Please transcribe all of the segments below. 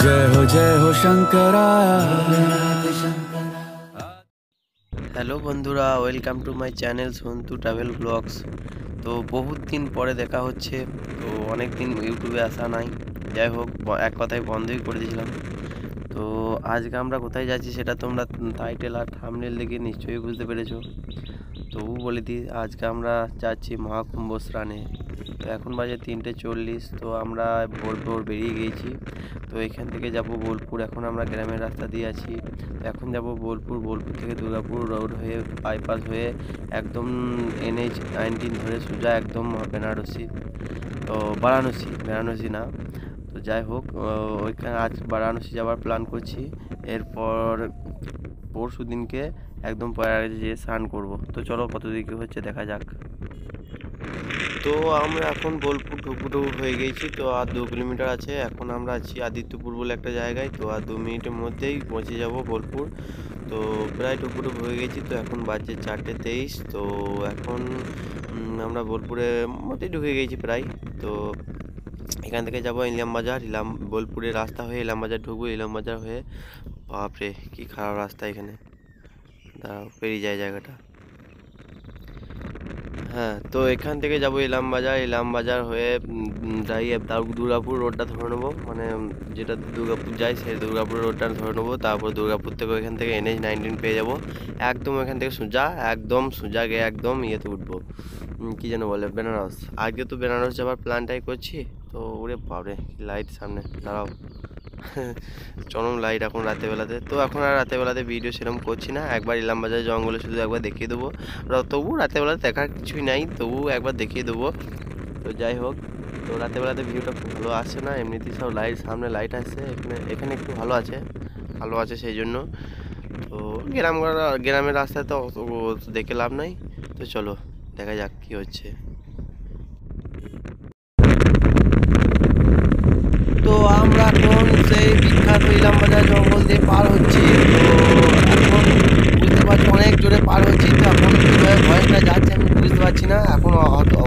जय हो शंकरा। হ্যালো বন্ধুরা, welcome to my channel Santu travel blogs. তো বহুত দিন পরে দেখা হচ্ছে, তো অনেক দিন ইউটিউবে আসা নাই। যাই হোক, এক কথায় বন্ধই করে দিয়েছিলাম। তো আজকে আমরা কোথায় যাচ্ছি সেটা তোমরা টাইটেল আর থাম্বনেল দেখে নিশ্চয়ই বুঝতে পেরেছো। তবু বলে দিই, আজকে আমরা যাচ্ছি মহাকুম্ভ স্নানে। তো এখন বাজে 3:40। তো আমরা ভোর ভোর বেরিয়ে গিয়েছি। তো এখান থেকে যাব বোলপুর। এখন আমরা গ্রামের রাস্তা দিয়ে আছি। তো এখন যাব বোলপুর। বোলপুর থেকে দুর্গাপুর রোড হয়ে বাইপাস হয়ে একদম NH-19 ধরে সোজা একদম বেনারসি। তো বারাণসী না। তো যাই হোক, ওইখানে আজ বারাণসী যাওয়ার প্ল্যান করছি। এরপর পরশু দিনকে একদম প্রয়াগে যেয়ে স্নান করবো। তো চলো কত দিকে হচ্ছে দেখা যাক। তো আমরা এখন বোলপুর ঢুকবো হয়ে গেছি। তো আর 2 কিলোমিটার আছে। এখন আমরা আছি আদিত্যপুর বলে একটা জায়গায়। তো আর 2 মিনিটের মধ্যেই পৌঁছে যাব বোলপুর। তো প্রায় ঢুকবো হয়ে গেছি। তো এখন বাজে 4:23। তো এখন আমরা বোলপুরের মধ্যেই ঢুকে গেছি প্রায়। তো এখান থেকে যাবো ইলামবাজার। বোলপুরের রাস্তা হয়ে ইলামবাজার ঢুকবো। ইলামবাজার হয়ে, বাপরে কি খারাপ রাস্তা এখানে, দাঁড়াও পেরিয়ে যায় জায়গাটা। হ্যাঁ, তো এখান থেকে যাবো ইলামবাজার হয়ে যাই দুর্গাপুর রোডটা ধরে নেবো, মানে যেটা দুর্গাপুর যায় সেই দুর্গাপুর রোডটা ধরে নেবো। তারপর দুর্গাপুর থেকে ওইখান থেকে NH-19 পেয়ে যাবো। একদম এখান থেকে সোজা গিয়ে একদম ইয়েতে উঠবো, কি যেন বলে, বেনারস। আজকে তো বেনারস যাওয়ার প্ল্যানটাই করছি। তো ওরে বাপরে, লাইট সামনে, দাঁড়াও। চরম লাইট এখন রাতেবেলাতে। তো এখন আর রাতেবেলাতে ভিডিও সেরকম করছি না। একবার ইলামবাজার জঙ্গলে শুধু একবার দেখিয়ে দেবো। তবু রাতেবেলা দেখার কিছুই নাই, তবু একবার দেখিয়ে দেবো। তো যাই হোক, তো রাতেবেলাতে ভিউটা খুব ভালো আসছে না, এমনিতেই সব লাইট সামনে লাইট আসছে। এখানে একটু ভালো আছে সেই জন্য। তো গ্রামের রাস্তায় তো অত দেখে লাভ নাই। তো চলো দেখা যাক কি হচ্ছে। তো আমরা এখন সেই বিখ্যাত ইলামবাজার জঙ্গল দিয়ে পার হচ্ছি। তো এখন বুঝতে পারছি অনেক জোরে পার হচ্ছি। তো এখন কীভাবে ভয়েসটা যাচ্ছে আমি বুঝতে পারছি না। এখন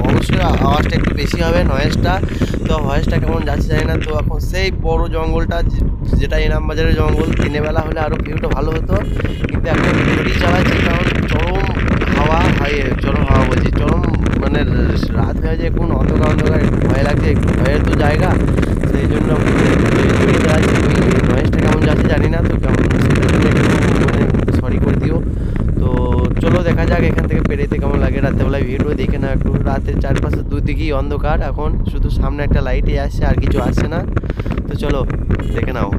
অবশ্যই আওয়াজটা একটু বেশি হবে, নয়েজটা। তো ভয়েসটা কেমন যাচ্ছে জানি না। তো এখন সেই বড় জঙ্গলটা, যেটা ইলামবাজারের জঙ্গল, দিনের বেলা হলে আরও ভিউটা ভালো হতো। কিন্তু এখন গাড়ি চালাচ্ছি কারণ চরম হাওয়া বলছি, চরম মানে রাত হয়ে যায়, কোন অন্ধকার একটু ভয় লাগছে, একটু ভয়ের তো জায়গা। সেই জন্য নয়েজটা কেমন যাচ্ছে জানি না। তো কেমন মানে সরি করে দিও। তো চলো দেখা যাক এখান থেকে পেরেতে কেমন লাগে। রাত্রেবেলায় ভিডিও দেখে না একটু, রাতের চারপাশে দুদিকেই অন্ধকার, এখন শুধু সামনে একটা লাইটই আসছে, আর কিছু আসছে না। তো চলো দেখে নাও।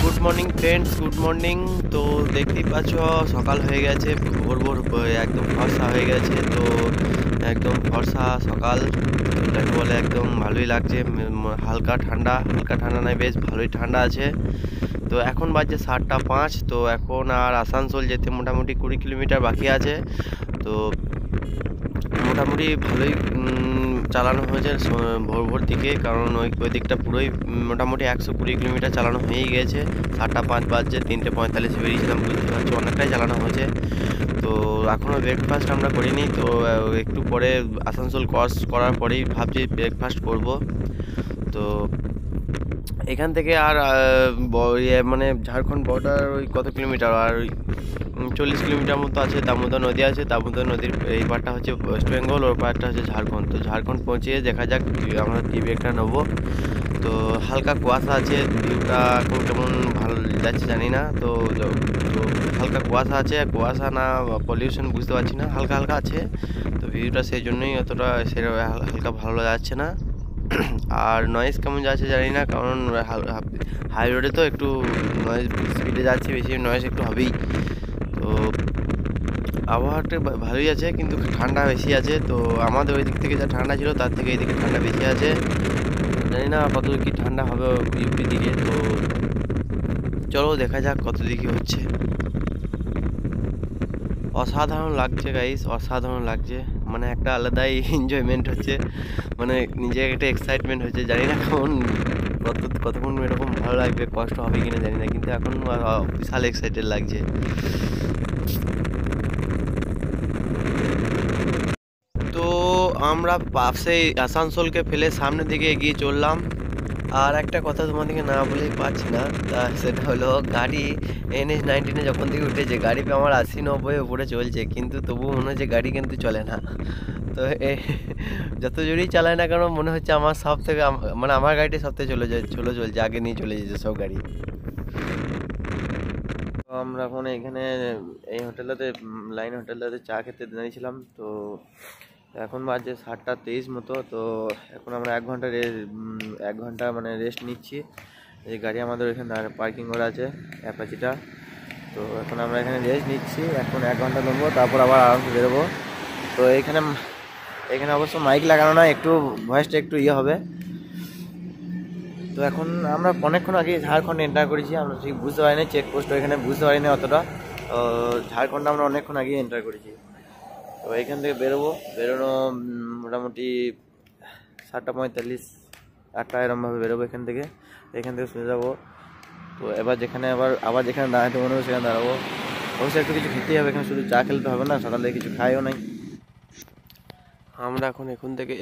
Good morning friends, good morning. তো দেখতেই পাচ্ছ সকাল হয়ে গেছে, ভোর একদম ফর্সা হয়ে গেছে। তো একদম ফর্সা সকাল, যাকে বলে একদম ভালোই লাগছে। হালকা ঠান্ডা নয়, বেশ ভালোই ঠান্ডা আছে। তো এখন বাজছে 7:05। তো এখন আর আসানসোল যেতে মোটামুটি 20 কিলোমিটার বাকি আছে। তো মোটামুটি ভালোই চালানো হয়েছে ভোর দিকে, কারণ ওই দিকটা পুরোই মোটামুটি 120 কিলোমিটার চালানো হয়েই গেছে। 7:05 বাজছে, 3:45 বেরিয়েছিলাম, বুঝতে পারছি অনেকটাই চালানো হয়েছে। তো এখনও ব্রেকফাস্ট আমরা করিনি। তো একটু পরে আসানসোল ক্রস করার পরেই ভাবছি ব্রেকফাস্ট করব। তো এখান থেকে আর মানে ঝাড়খণ্ড বর্ডার ওই কত কিলোমিটার, আর 40 কিলোমিটার মতো আছে। দামোদর নদী আছে, দামোদর নদীর এই পারটা হচ্ছে ওয়েস্ট বেঙ্গল, ওর পারটা হচ্ছে ঝাড়খণ্ড। তো ঝাড়খণ্ড পৌঁছিয়ে দেখা যাক আমরা টি ব্রেকটা নেবো। তো হালকা কুয়াশা আছে, ভিউটা এখন কেমন ভালো যাচ্ছে জানি না। তো হালকা কুয়াশা আছে, কুয়াশা না পলিউশন বুঝতে পারছি না, হালকা আছে। তো ভিউটা সেই জন্যই অতটা সেরকম হালকা ভালো যাচ্ছে না। আর নয়েজ কেমন যাচ্ছে জানি না, কারণ হাই রোডে তো একটু নয়েজ, স্পিডে যাচ্ছে, বেশি নয়েজ একটু হবেই। তো আবহাওয়াটা ভালোই আছে, কিন্তু ঠান্ডা বেশি আছে। তো আমাদের ওই দিক থেকে যা ঠান্ডা ছিল তার থেকে এই দিকে ঠান্ডা বেশি আছে। জানি না কত কি ঠান্ডা হবে ইউপির দিকে। তো চলো দেখা যাক কত দিকে হচ্ছে। অসাধারণ লাগছে গাইস, অসাধারণ লাগছে, মানে একটা আলাদাই এনজয়মেন্ট হচ্ছে, মানে নিজে একটা এক্সাইটমেন্ট হচ্ছে। জানি না কেমন কতক্ষণ এরকম ভালো লাগবে, কষ্ট হবে কিনা জানি না, কিন্তু এখন বিশাল এক্সাইটেড লাগছে। তো আমরা পাশেই আসানসোলকে ফেলে সামনের দিকে এগিয়ে চললাম। আর একটা কথা তোমাদেরকে না বলেই পারছি না, তা সেটা হলো গাড়ি NH-19 যখন থেকে উঠেছে গাড়ি আমার 80-90 উপরে চলছে, কিন্তু তবুও মনে হচ্ছে গাড়ি কিন্তু চলে না। তো যত জোরেই চালায় না কেন মনে হচ্ছে আমার সব থেকে মানে আমার গাড়িটা সব থেকে চলছে, আগে নিয়ে চলে যেছে সব গাড়ি। তো আমরা এখন এখানে এই হোটেলটাতে লাইন হোটেলটাতে চা খেতে দাঁড়িয়েছিলাম। তো এখন বাজে 7:23 মতো। তো এখন আমরা 1 ঘন্টা মানে রেস্ট নিচ্ছি। এই গাড়ি আমাদের এখানে পার্কিং করা আছে অ্যাপাচিটা। তো এখন আমরা এখানে রেস্ট নিচ্ছি, এখন 1 ঘন্টা নেবো, তারপর আবার আরামসে বেরোবো। তো এখানে অবশ্য মাইক লাগানো না, একটু ভয়েসটা একটু হবে। তো এখন আমরা অনেকক্ষণ আগে ঝাড়খণ্ড এন্টার করেছি, আমরা ঠিক বুঝতে পারিনি, চেকপোস্ট এখানে বুঝতে পারিনি অতটা। তো ঝাড়খণ্ড আমরা অনেকক্ষণ আগে এন্টার করেছি। তো এখান থেকে বেরোনো মোটামুটি 7:45 8টা এরমভাবে বেরোবো এখান থেকে শুনে যাবো। তো এবার আবার যেখানে দাঁড়াতে মনে হবে সেখানে দাঁড়াবো। অবশ্যই একটু কিছু খেতেই হবে, এখানে শুধু চা খেলতে হবে না, সকালে কিছু খাইও নাই। আমরা এখন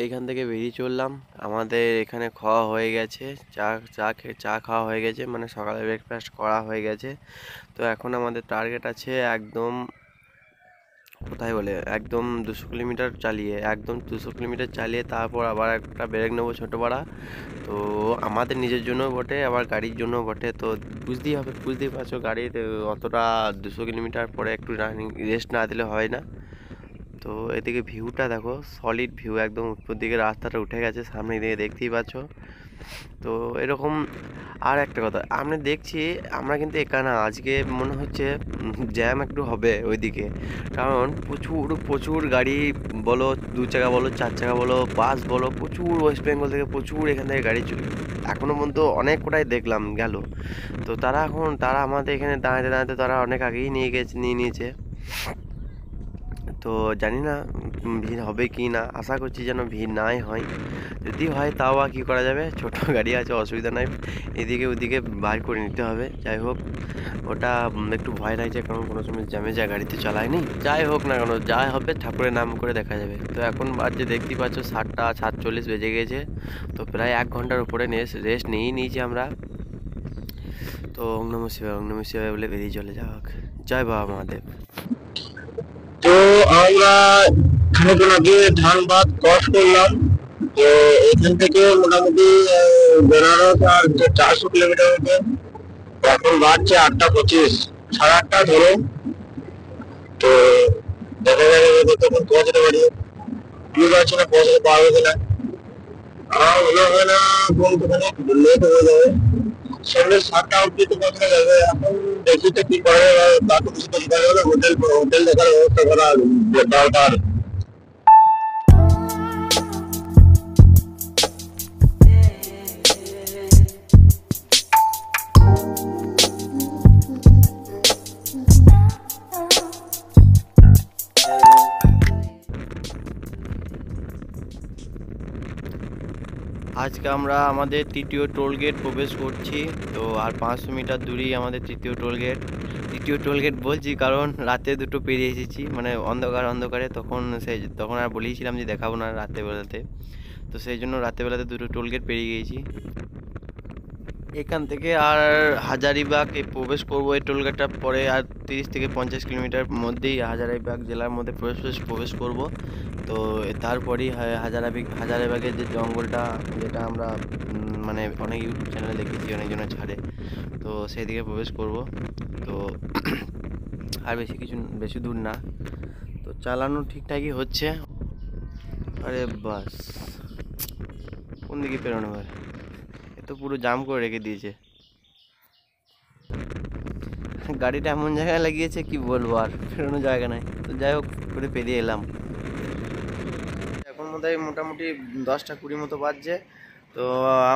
এইখান থেকে বেরিয়ে চললাম। আমাদের এখানে খাওয়া হয়ে গেছে, চা খাওয়া হয়ে গেছে, মানে সকালে ব্রেকফাস্ট করা হয়ে গেছে। তো এখন আমাদের টার্গেট আছে একদম কোথায় বলে একদম 200 কিলোমিটার চালিয়ে তারপর আবার একটা ব্রেক নেবো ছোটোপাড়া। তো আমাদের নিজের জন্য বটে, আবার গাড়ির জন্য বটে। তো বুঝতেই পারছো গাড়ির অতটা 200 কিলোমিটার পরে একটু রানিং রেস্ট না দিলে হয় না। তো এদিকে ভিউটা দেখো, সলিড ভিউ, একদম উপর দিকে রাস্তাটা উঠে গেছে, সামনে দিকে দেখতেই পাচ্ছ। তো এরকম আর একটা কথা আমরা দেখছি, আমরা কিন্তু একা না, আজকে মনে হচ্ছে জ্যাম একটু হবে ওইদিকে, কারণ প্রচুর গাড়ি বলো, 2 চাকা বলো, 4 চাকা বলো, বাস বলো, প্রচুর ওয়েস্ট বেঙ্গল থেকে প্রচুর এখান থেকে গাড়ি এখনো পর্যন্ত অনেক কোটাই দেখলাম গেল। তো তারা আমাদের এখানে দাঁড়াতে তারা অনেক আগেই নিয়ে নিয়েছে। তো জানি না ভিড় হবে কি না, আশা করছি যেন ভিড় নাই হয়। যদি হয় তাও আর কী করা যাবে, ছোট গাড়ি আছে, অসুবিধা নাই, এদিকে ওদিকে বার করে নিতে হবে। যাই হোক, ওটা একটু ভয় লাগছে, কারণ কোনো সময় জ্যামে গাড়িতে চালায়নি। যাই হোক না কেন, যাই হবে ঠাকুরের নাম করে দেখা যাবে। তো এখন বাজে দেখতেই পাচ্ছ 7:47 বেজে গেছে। তো প্রায় 1 ঘন্টার উপরে রেস্ট নিয়েছি আমরা। তো ওং নমঃ শিবায় বলে বেরিয়ে চলে যাক। জয় বাবা মহাদেব। তো আমরা খানিকক্ষণ আগে ধানবাদ ক্রস করলাম। তো এখান থেকে মোটামুটি বেনারস আর 400 কিলোমিটার হবে। এখন বাজছে 8:25, 8:30 ধরো। তো দেখা যাবে তখন পৌঁছতে পারি, বুঝতে পারছি না পৌঁছতে পারবো কিনা। আমার মনে হয় না কোনখানে লেট হয়ে যাবে, সন্ধ্যে 7টা অব্দি তো পৌঁছানো যাবে। এখন দেখি তো কি করা যাবে, তাকে কিছু তো শেখা যাবে, হোটেল দেখার ব্যবস্থা করা দরকার। আজকে আমরা আমাদের তৃতীয় টোল গেট প্রবেশ করছি। তো আর 500 মিটার দূরেই আমাদের তৃতীয় টোল গেট বলছি কারণ রাতে দুটো পেরিয়ে এসেছি, মানে অন্ধকারে তখন আর বলেছিলাম যে দেখাবো না রাতেবেলাতে। তো সেই জন্য রাতেবেলাতে দুটো টোল গেট পেরিয়ে গিয়েছি। এখান থেকে আর হাজারিবাগ প্রবেশ করবো এই টোল গেটটার পরে, আর 30 থেকে 50 কিলোমিটার মধ্যেই হাজারিবাগ জেলার মধ্যে প্রবেশ করব। তো তারপরেই হাজারিবাগের যে জঙ্গলটা, যেটা আমরা মানে অনেক ইউটিউব চ্যানেলে দেখেছি, অনেকজনের ছাড়ে, তো সেই দিকে প্রবেশ করব। তো আর বেশি দূর না, তো চালানো ঠিকঠাকই হচ্ছে। আরে বাস, কোন দিকে পেরোনো হয়, তো পুরো জাম করে রেখে দিয়েছে, গাড়িটা এমন জায়গায় লাগিয়েছে কি বলবো, আর ফেরানোর জায়গা নাই। তো যাই হোক করে পেরিয়ে এলাম। এখন মোটামুটি 10:20 মতো বাজছে। তো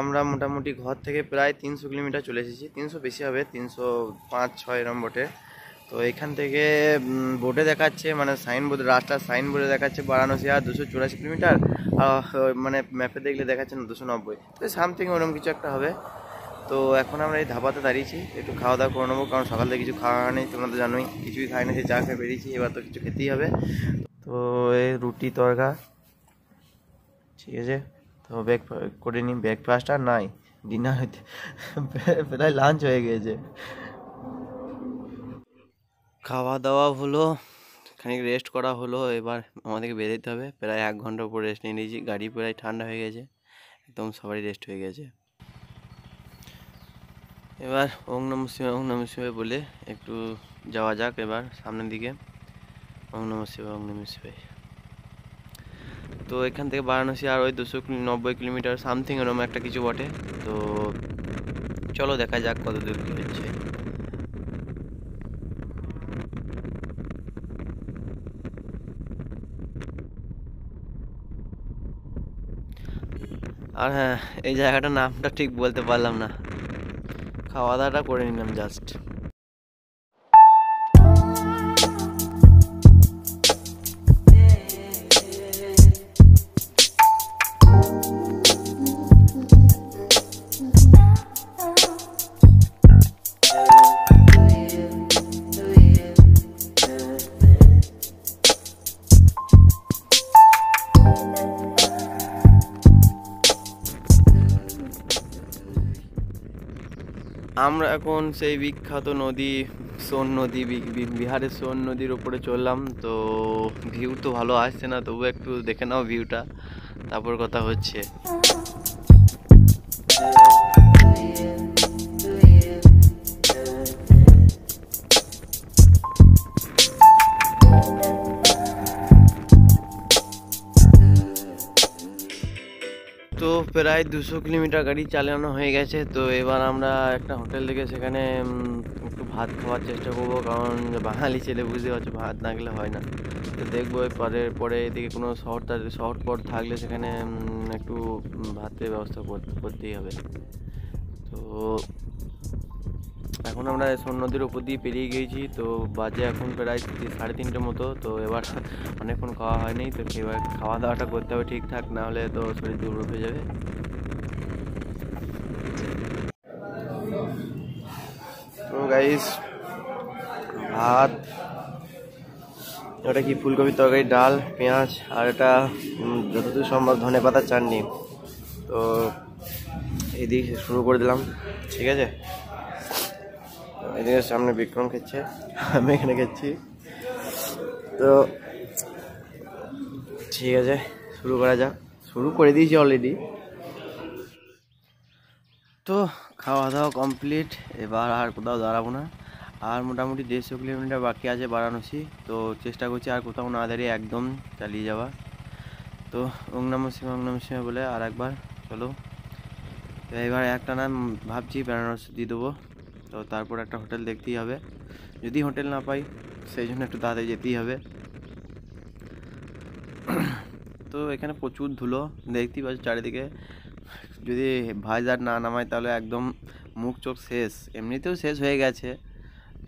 আমরা মোটামুটি ঘর থেকে প্রায় 300 কিলোমিটার চলে এসেছি, 300 বেশি হবে, 305-6 এরম বটে। তো এখান থেকে বোর্ডে দেখাচ্ছে মানে সাইনবোর্ড রাস্তার সাইনবোর্ডে দেখাচ্ছে বারাণসী আর 284 কিলোমিটার, আর মানে ম্যাপে দেখলে দেখাচ্ছে না 290, তো সামথিং ওরকম কিছু একটা হবে। তো এখন আমরা এই ধাবাতে দাঁড়িয়েছি, একটু খাওয়া দাওয়া করে নেবো, কারণ সকাল থেকে কিছু খাওয়া নেই, তোমরা তো জানোই কিছুই খাই না, যে চা খেয়ে বেরিয়েছি, এবার তো কিছু খেতেই হবে। তো এই রুটি তরকা, ঠিক আছে, তো ব্রেক করে নিই, ব্রেকফাস্ট আর নাই, ডিনার হইতে প্রায় লাঞ্চ হয়ে গিয়েছে। খাওয়া দাওয়া হলো, খানিক রেস্ট করা হলো, এবার আমাদেরকে বেরোতে হবে। প্রায় 1 ঘন্টা উপর রেস্ট নিয়ে নিয়েছি, গাড়ি প্রায় ঠান্ডা হয়ে গেছে, একদম সবারই রেস্ট হয়ে গেছে। এবার ওং নমঃ শিবায় বলে একটু যাওয়া যাক এবার সামনের দিকে। ওং নমঃ শিবায়। তো এখান থেকে বারাণসী আর ওই 290 কিলোমিটার সামথিং এরকম একটা কিছু বটে। তো চলো দেখা যাক কত দূর কি হচ্ছে। আর হ্যাঁ, এই জায়গাটার নামটা ঠিক বলতে পারলাম না, খাওয়া দাওয়াটা করে নিলাম জাস্ট। আমরা এখন সেই বিখ্যাত নদী সোন নদী, বিহারের সোন নদীর উপরে চললাম। তো ভিউ তো ভালো আসছে না, তবু একটু দেখে নাও ভিউটা, তারপর কথা হচ্ছে। তো প্রায় 200 কিলোমিটার গাড়ি চালানো হয়ে গেছে। তো এবার আমরা একটা হোটেল থেকে সেখানে একটু ভাত খাওয়ার চেষ্টা করবো, কারণ বাঙালি ছেলে বুঝতে পারছো, ভাত না গেলে হয় না। তো দেখবো পরে এদিকে কোনো শহর পর থাকলে সেখানে একটু ভাতের ব্যবস্থা করতেই হবে। তো এখন আমরা সোন নদীর উপর দিয়ে পেরিয়ে গিয়েছি, তো বাজে এখন প্রায় 3:30 মতো। তো এবার অনেকক্ষণ খাওয়া হয়নি, তো এবার খাওয়া দাওয়াটা করতে হবে ঠিকঠাক, না হলে তো শরীর দুর্বল হয়ে যাবে। তো গাইস, ভাত, ওটা কি ফুলকপির তরকারি, ডাল, পেঁয়াজ, আর এটা যতদূর সম্ভব ধনেপাতার চাটনি। তো এদিকে শুরু করে দিলাম, ঠিক আছে। এদিকে সামনে বিক্রম খেচ্ছে, আমি এখানে খেচ্ছি। তো ঠিক আছে, শুরু করা যাক, শুরু করে দিয়েছি অলরেডি। তো খাওয়া দাওয়া কমপ্লিট, এবার আর কোথাও দাঁড়াবো না। আর মোটামুটি 150 কিলোমিটার বাকি আছে বারাণসী। তো চেষ্টা করছি আর কোথাও না দাঁড়িয়ে একদম চালিয়ে যাওয়া। তো ওং নমঃ শিবায় বলে আর একবার চলো। তো এবার একটা নাম ভাবছি বেনারস দিয়ে দেবো। তো তারপর একটা হোটেল দেখতেই হবে, যদি হোটেল না পাই সেই জন্য একটু তাড়াতাড়ি যেতেই হবে। তো এখানে প্রচুর ধুলো দেখতেই পাচ্ছি চারিদিকে, যদি ভাইজার না নামায় তাহলে একদম মুখ চোখ শেষ, এমনিতেও শেষ হয়ে গেছে।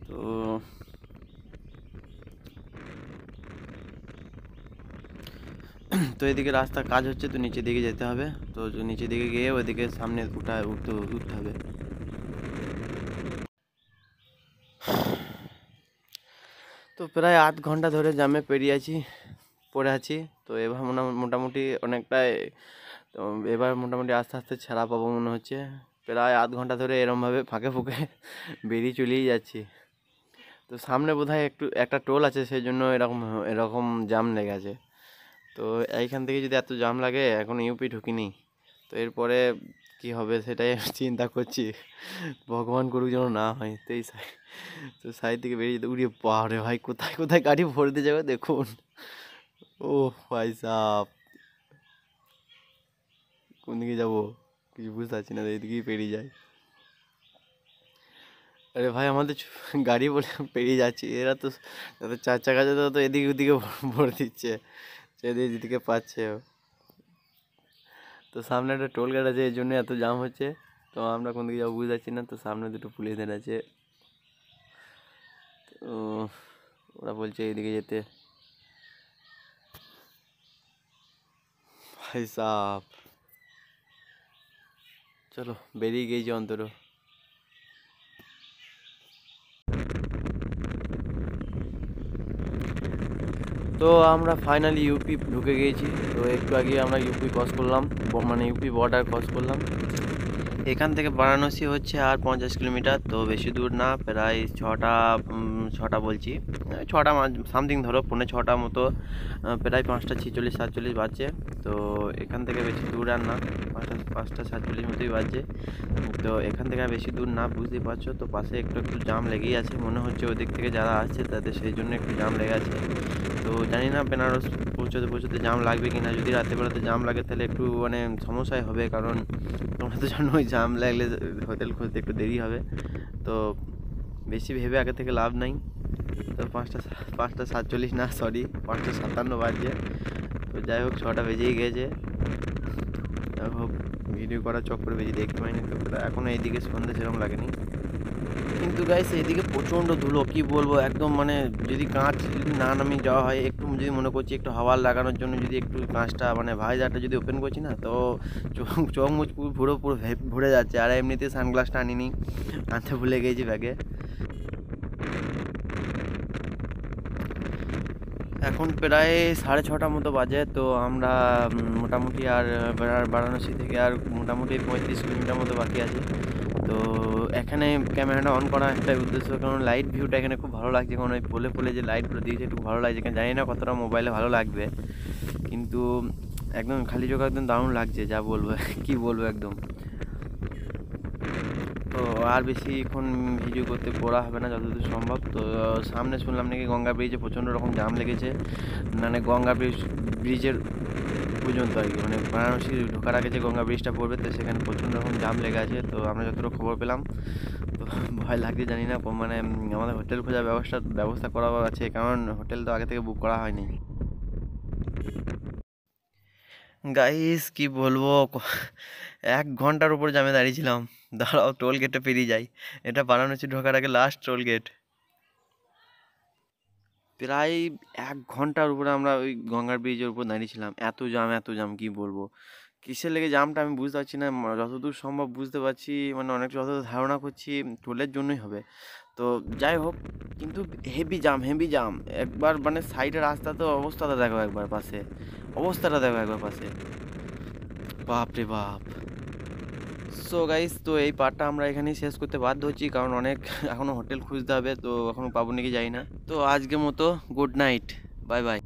তো তো এদিকে রাস্তার কাজ হচ্ছে, তো নিচের দিকে যেতে হবে। তো নিচের দিকে গিয়ে ওইদিকে সামনে উঠতে হবে। তো প্রায় 8 ঘন্টা ধরে জ্যামে পড়ে আছি। তো এবার মোটামুটি অনেকটাই, তো এবার মোটামুটি আস্তে আস্তে ছাড়া পাবো মনে হচ্ছে। প্রায় 8 ঘন্টা ধরে এরমভাবে ফাঁকে ফুঁকে বেরিয়ে চলেই যাচ্ছি। তো সামনে বোধহয় একটা টোল আছে, সেই জন্য এরকম জ্যাম লেগে আছে। তো এইখান থেকে যদি এত জ্যাম লাগে, এখন ইউপি ঢুকিনি, তো এরপরে কি হবে সেটাই চিন্তা করছি, ভগবান করুক যেন না হয়। তো সাইড থেকে বেরিয়ে যেতে, উড়িয়ে বাবারে ভাই, কোথায় কোথায় গাড়ি ভরতে যাবে দেখুন। ও ভাই সাহ, কোন দিকে যাবো কিছু বুঝতে পারছি না, এইদিকেই পেরিয়ে যায়। আরে ভাই, আমাদের গাড়ি বলে পেরিয়ে যাচ্ছি, এরা তো তাদের 4 চাকা আছে, তো এদিকে ওদিকে ভরে দিচ্ছে, যেদিকে পাচ্ছে। তো সামনে একটা টোল গেট আছে, এই জন্য এত জাম হচ্ছে। তো আমরা কোন দিকে যাবো বুঝতে পারছি না। তো সামনে দুটো পুলিশ দাঁড়িয়ে আছে, ও ওরা বলছে এদিকে যেতে। ভাই সাব, চলো বেরিয়ে গিয়েছি অন্তর। তো আমরা ফাইনালি ইউপি ঢুকে গিয়েছি। তো একটু আগে আমরা ইউপি ক্রস করলাম, মানে ইউপি বর্ডার ক্রস করলাম। এখান থেকে বারাণসী হচ্ছে আর 50 কিলোমিটার, তো বেশি দূর না, প্রায় ছটা বলছি, ছটা সামথিং ধরো, 5:45 মতো, প্রায় 5:46-47 বাজছে। তো এখান থেকে বেশি দূর আর না, 5:47 মতোই বাজছে। তো এখান থেকে আর বেশি দূর না, বুঝতেই পারছো। তো পাশে একটু একটু জাম লেগেই আছে, মনে হচ্ছে ওদিক থেকে যারা আসছে তাদের সেই জন্য একটু জাম লেগে আছে। তো জানি না বেনারস পৌঁছতে জাম লাগবে কি না। যদি রাতের বেলাতে জাম লাগে তাহলে একটু মানে সমস্যাই হবে, কারণ তোমরা তো জানো ওই জাম লাগলে হোটেল খুঁজতে একটু দেরি হবে। তো বেশি ভেবে আগে থেকে লাভ নাই। তো 5:47 না, সরি 5:57 বাজছে। তো যাই হোক 6টা বেজেই গেছে। যাই হোক ভিডিও করার চক্করে বেশি দেখতে পাইনি, তো এখনও এইদিকে সন্ধ্যে সেরকম লাগেনি। কিন্তু গাইস এইদিকে প্রচণ্ড ধুলো, কি বলবো, একদম মানে যদি কাঁচ যদি না নামিয়ে যাওয়া হয়, একটু যদি মনে করছি একটু হাওয়া লাগানোর জন্য যদি একটু কাঁচটা মানে ভাইজারটা যদি ওপেন করছি না, তো চোখ মুখ পুরো ভরে যাচ্ছে। আর এমনিতে সানগ্লাসটা আনিনি, আনতে ভুলে গেছি ব্যাগে। এখন প্রায় 6:30 মতো বাজে। তো আমরা মোটামুটি আর বারাণসী থেকে আর মোটামুটি 35 কিলোমিটার মতো বাকি আছে। তো এখানে ক্যামেরাটা অন করা একটাই উদ্দেশ্য, কারণ লাইট ভিউটা এখানে খুব ভালো লাগছে, কারণ ওই পোলে যে লাইটগুলো দিয়েছে একটু ভালো লাগছে। এখানে জানি না কতটা মোবাইলে ভালো লাগবে, কিন্তু একদম খালি চোখে একদম দারুণ লাগছে, যা বলবো কি বলবো একদম। তো আর বেশিক্ষণ ভিডিও করতে করা হবে না, যতদূর সম্ভব। তো সামনে শুনলাম নাকি গঙ্গা ব্রিজে প্রচণ্ড রকম জাম লেগেছে, মানে গঙ্গা ব্রিজের পর্যন্ত আর কি, মানে বারাণসী ঢোকার আগে যে গঙ্গা ব্রিজটা পড়বে, তো সেখানে প্রচণ্ড রকম জাম লেগে আছে। তো আমরা যতটুকু খবর পেলাম, তো ভয় লাগছে, জানি না মানে আমাদের হোটেল খোঁজার ব্যবস্থা করা আছে, কারণ হোটেল তো আগে থেকে বুক করা হয়নি। গাইস কি বলবো, 1 ঘন্টার উপর জামে দাঁড়িয়েছিলাম। দাঁড়াও টোল গেটে পেরিয়ে যাই, এটা বারাণসী ঢোকার আগে লাস্ট টোল গেট। প্রায় 1 ঘন্টার উপরে আমরা ওই গঙ্গার ব্রিজের উপর দাঁড়িয়েছিলাম। এত জাম কি বলবো, কিসের লেগে জামটা আমি বুঝতে পারছি না। যতদূর সম্ভব বুঝতে পারছি, মানে অনেক যতদূর ধারণা করছি টোলের জন্যই হবে। তো যাই হোক, কিন্তু হেভি জাম। একবার মানে সাইডের রাস্তাতে অবস্থাটা দেখো একবার, অবস্থাটা দেখো একবার পাশে, বাপ রে বাপ। সো গাইস, তো এই পার্টটা আমরা এখানেই শেষ করতে বাধ্য হচ্ছি, কারণ অনেক এখনও হোটেল খুঁজতে হবে, তো এখনও পাবো নাকি যাই না। তো আজকের মতো গুড নাইট, বাই বাই।